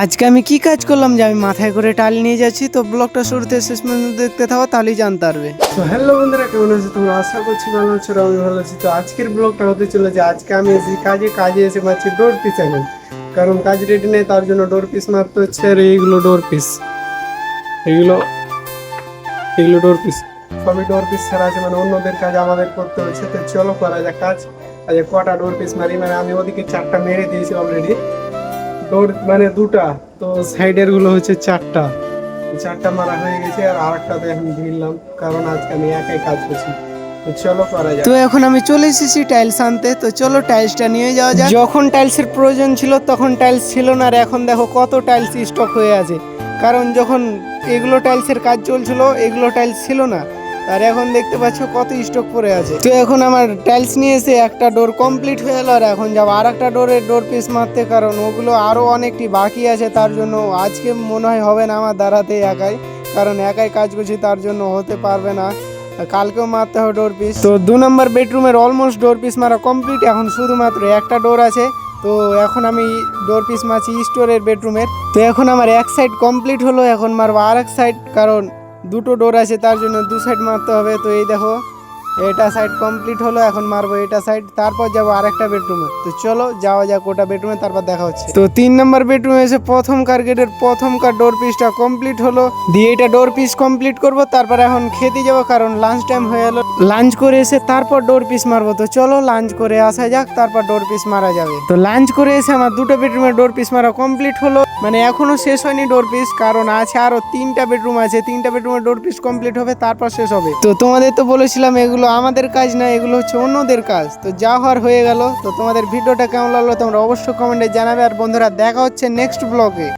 আজকে আমি কি কাজ করলাম যে আমি মাথায় করে টালি নিয়ে যাচ্ছি, তো ব্লগটা শুরুতে শেষ পর্যন্ত দেখতে থাকো, তাহলেই জানতে পারবে। তো হ্যালো বন্ধুরা, কেমন আছো তোমরা? আশা করছি ভালো আছো, আমি ভালো আছি। তো আজকের ব্লগটা হতে চলেছে, আজকে আমি এসেছি কাজে এসে পাচ্ছি ডোর পিস এখন, কারণ কাজ রেডি নেই, তার জন্য ডোর পিস মারতে হচ্ছে। আর এইগুলো ডোর পিস, এগুলো ডোর পিস, সবই ডোর পিস ছাড়া আছে, মানে অন্যদের কাজ আমাদের করতে হচ্ছে। তো চলো করা যাক কাজ। আজ কটা ডোর পিস মারি, মানে আমি ওদিকে 4টা মেরে দিয়েছি অলরেডি, ডোর মানে 2টা, তো সাইডের গুলো হচ্ছে 4টা মারা হয়ে গেছে। আর আরেকটাতে এখন ভিড়লাম, কারণ আজকে আমি একাই কাজ করছি। তো চলো করা যাক। তো এখন আমি চলে এসেছি টাইলস আনতে, তো চলো টাইলসটা নিয়ে যাওয়া যাক। যখন টাইলসের প্রয়োজন ছিল তখন টাইলস ছিল না, আর এখন দেখো কত টাইলস স্টক হয়ে আছে। কারণ যখন এগুলো টাইলসের কাজ চলছিল এগুলো টাইলস ছিল না, আর এখন দেখতে পাচ্ছ কত স্টক পড়ে আছে। তো এখন আমার টাইলস নিয়ে এসে একটা ডোর কমপ্লিট হয়ে গেল, আর এখন যাবো আর একটা ডোর পিস মারতে, কারণ ওগুলো আরো অনেকটি বাকি আছে। তার জন্য আজকে মনে হয় হবে না আমার দ্বারাতে একাই, কারণ একাই কাজ করছি, তার জন্য হতে পারবে না। কালকেও মারতে হবে ডোর পিস। তো 2 নম্বর বেডরুমের অলমোস্ট ডোর পিস মারা কমপ্লিট, এখন শুধুমাত্র একটা ডোর আছে। তো এখন আমি ডোর পিস মারছি স্টোরের বেডরুমের। তো এখন আমার এক সাইড কমপ্লিট হলো, এখন মারবো আর এক সাইড, কারণ 2টো ডোর আছে, তার জন্য 2 সাইড মারতে হবে। তো এই দেখো এটা সাইড কমপ্লিট হলো, এখন মারবো এটা সাইড, তারপর যাবো আরেকটা বেডরুমে। তো চলো যাওয়া যাক ওটা বেডরুমে, তারপর দেখা হচ্ছে। তো 3 নম্বর বেডরুমে এসে প্রথমকার গেটের প্রথমকার ডোর পিসটা কমপ্লিট হলো, দিয়ে এটা ডোর পিস কমপ্লিট করব, তারপর এখন খেতে যাবো, কারণ লাঞ্চ টাইম হয়ে গেলো। লাঞ্চ করে এসে তারপর ডোর পিস মারবো। তো চলো লাঞ্চ করে আসা যাক, তারপর ডোর পিস মারা যাবে। তো লাঞ্চ করে এসে আমার 2টো বেডরুমের ডোর পিস মারা কমপ্লিট হলো, মানে এখনো শেষ হয়নি ডোর পিস, কারণ আছে আরো 3টা বেডরুম আছে, 3টা বেডরুমের ডোর পিস কমপ্লিট হবে, তারপর শেষ হবে। তো তোমাদের তো বলেছিলাম এগুলো আমাদের কাজ না, এগুলো হচ্ছে অন্যদের কাজ। তো যা হওয়ার হয়ে গেল। তো তোমাদের ভিডিওটা কেমন লাগলো তোমরা অবশ্যই কমেন্টে জানাবে, আর বন্ধুরা দেখা হচ্ছে নেক্সট ব্লগে।